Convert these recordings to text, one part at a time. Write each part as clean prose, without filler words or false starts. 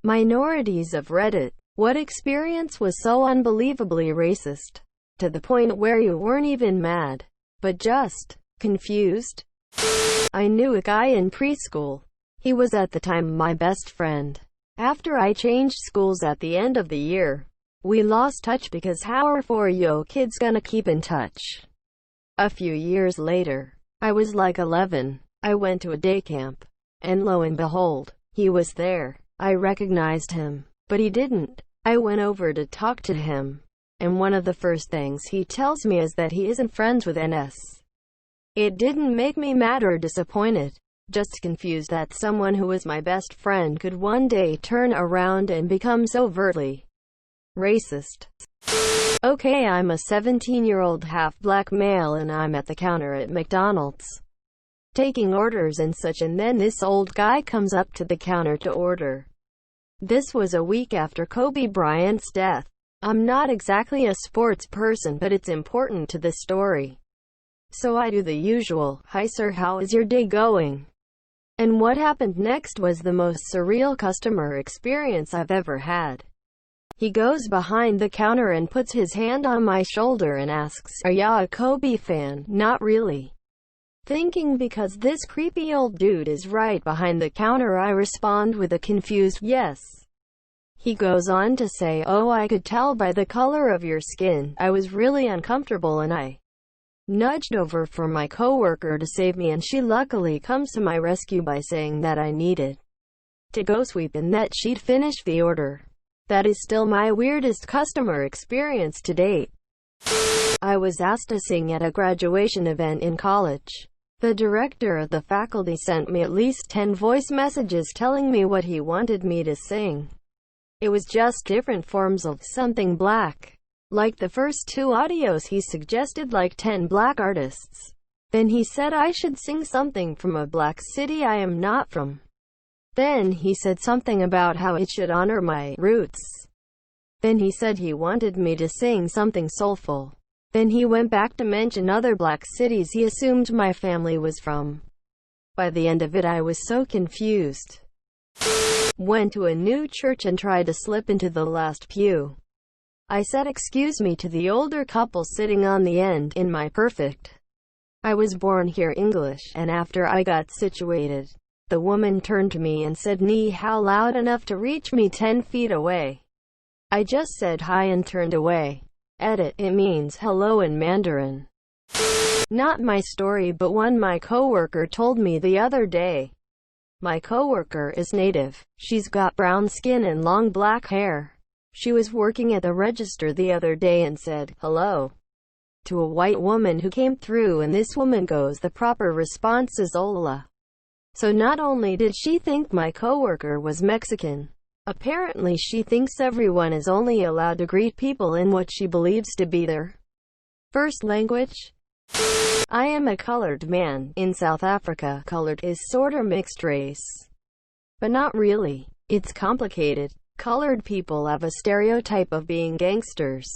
Minorities of Reddit. What experience was so unbelievably racist? To the point where you weren't even mad, but just confused? I knew a guy in preschool. He was at the time my best friend. After I changed schools at the end of the year, we lost touch because how are 4-yo kids gonna keep in touch? A few years later, I was like 11. I went to a day camp, and lo and behold, he was there. I recognized him, but he didn't. I went over to talk to him, and one of the first things he tells me is that he isn't friends with NS. It didn't make me mad or disappointed, just confused that someone who was my best friend could one day turn around and become so overtly racist. Okay, I'm a 17-year-old half-black male and I'm at the counter at McDonald's, taking orders and such, and then this old guy comes up to the counter to order. This was a week after Kobe Bryant's death. I'm not exactly a sports person, but it's important to this story. So I do the usual, "Hi sir, how is your day going?" And what happened next was the most surreal customer experience I've ever had. He goes behind the counter and puts his hand on my shoulder and asks, "Are ya a Kobe fan?" Not really. Thinking because this creepy old dude is right behind the counter, I respond with a confused yes. He goes on to say, "Oh, I could tell by the color of your skin." I was really uncomfortable and I nudged over for my coworker to save me, and she luckily comes to my rescue by saying that I needed to go sweep and that she'd finish the order. That is still my weirdest customer experience to date. I was asked to sing at a graduation event in college. The director of the faculty sent me at least 10 voice messages telling me what he wanted me to sing. It was just different forms of something black. Like the first 2 audios he suggested like 10 black artists. Then he said I should sing something from a black city I am not from. Then he said something about how it should honor my roots. Then he said he wanted me to sing something soulful. Then he went back to mention other black cities he assumed my family was from. By the end of it I was so confused. Went to a new church and tried to slip into the last pew. I said excuse me to the older couple sitting on the end, in my perfect "I was born here" English, and after I got situated, the woman turned to me and said "Ni hao" loud enough to reach me 10 feet away. I just said hi and turned away. Edit, it means hello in Mandarin. Not my story, but one my coworker told me the other day. My coworker is native. She's got brown skin and long black hair. She was working at the register the other day and said hello to a white woman who came through, and this woman goes, the proper response is hola. So not only did she think my coworker was Mexican, apparently she thinks everyone is only allowed to greet people in what she believes to be their first language. I am a colored man. In South Africa, colored is sorta mixed race. But not really. It's complicated. Colored people have a stereotype of being gangsters.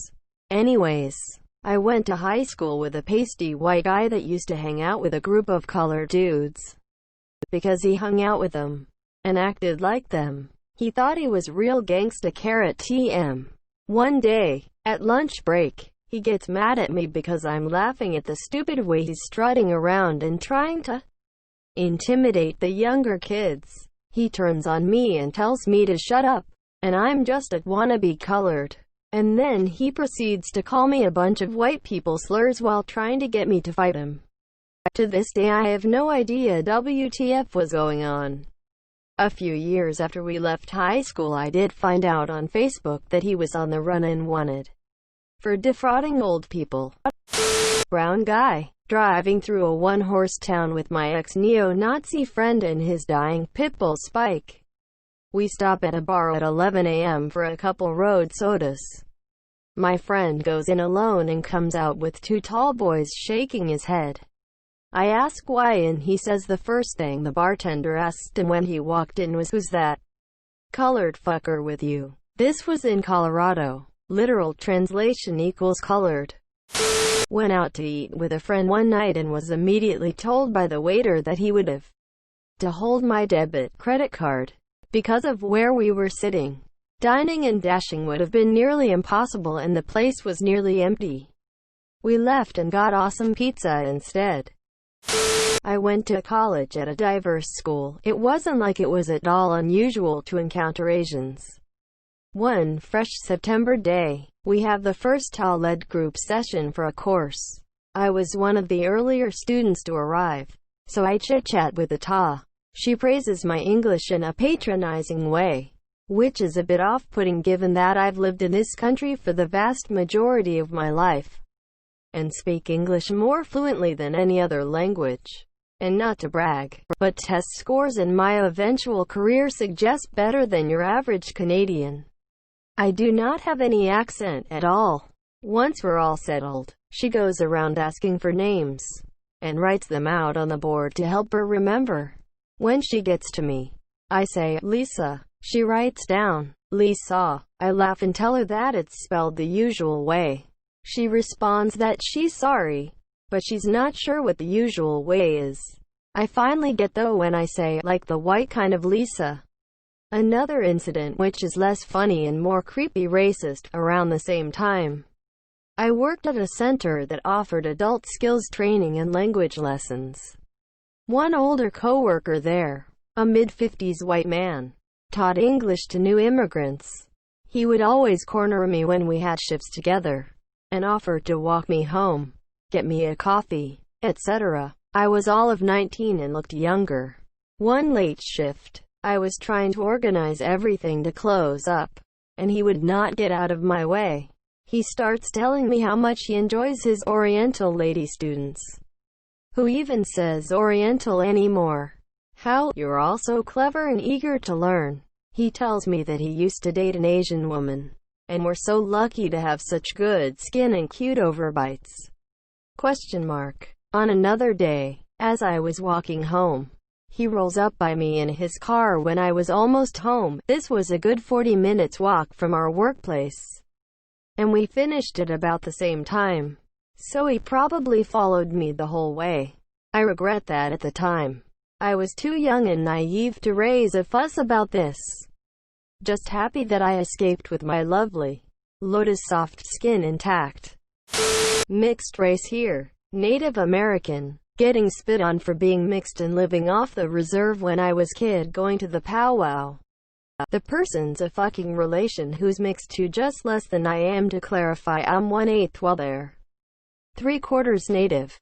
Anyways, I went to high school with a pasty white guy that used to hang out with a group of colored dudes. Because he hung out with them and acted like them, he thought he was real gangsta. TM. One day, at lunch break, he gets mad at me because I'm laughing at the stupid way he's strutting around and trying to intimidate the younger kids. He turns on me and tells me to shut up, and I'm just a wannabe colored. And then he proceeds to call me a bunch of white people slurs while trying to get me to fight him. To this day I have no idea WTF was going on. A few years after we left high school, I did find out on Facebook that he was on the run and wanted for defrauding old people. Brown guy, driving through a one-horse town with my ex-neo-Nazi friend and his dying pitbull Spike. We stop at a bar at 11 a.m. for a couple road sodas. My friend goes in alone and comes out with 2 tall boys shaking his head. I ask why, and he says the first thing the bartender asked him when he walked in was, "Who's that colored fucker with you?" This was in Colorado. Literal translation equals colored. Went out to eat with a friend one night and was immediately told by the waiter that he would have to hold my debit credit card. because of where we were sitting. Dining and dashing would have been nearly impossible and the place was nearly empty. We left and got awesome pizza instead. I went to college at a diverse school. It wasn't like it was at all unusual to encounter Asians. One fresh September day, we have the first Ta-led group session for a course. I was one of the earlier students to arrive, so I chit-chat with the Ta. She praises my English in a patronizing way, which is a bit off-putting given that I've lived in this country for the vast majority of my life, and speak English more fluently than any other language. And not to brag, but test scores in my eventual career suggest better than your average Canadian. I do not have any accent at all. Once we're all settled, she goes around asking for names, and writes them out on the board to help her remember. When she gets to me, I say, Lisa. She writes down, Lisa. I laugh and tell her that it's spelled the usual way. She responds that she's sorry, but she's not sure what the usual way is. I finally get though when I say, like the white kind of Lisa. Another incident which is less funny and more creepy racist, around the same time. I worked at a center that offered adult skills training and language lessons. One older coworker there, a mid-50s white man, taught English to new immigrants. He would always corner me when we had shifts together, and offer to walk me home, get me a coffee, etc. I was all of 19 and looked younger. One late shift, I was trying to organize everything to close up, and he would not get out of my way. He starts telling me how much he enjoys his Oriental lady students. Who even says Oriental anymore? How you're all so clever and eager to learn. He tells me that he used to date an Asian woman, and we're so lucky to have such good skin and cute overbites. Question mark. On another day, as I was walking home, he rolls up by me in his car when I was almost home. This was a good 40 minutes walk from our workplace, and we finished at about the same time. So he probably followed me the whole way. I regret that at the time. I was too young and naive to raise a fuss about this. Just happy that I escaped with my lovely Lotus soft skin intact. Mixed race here. Native American. Getting spit on for being mixed and living off the reserve when I was kid going to the powwow. The person's a fucking relation who's mixed to just less than I am. To clarify, I'm 1/8 while they're 3/4 native.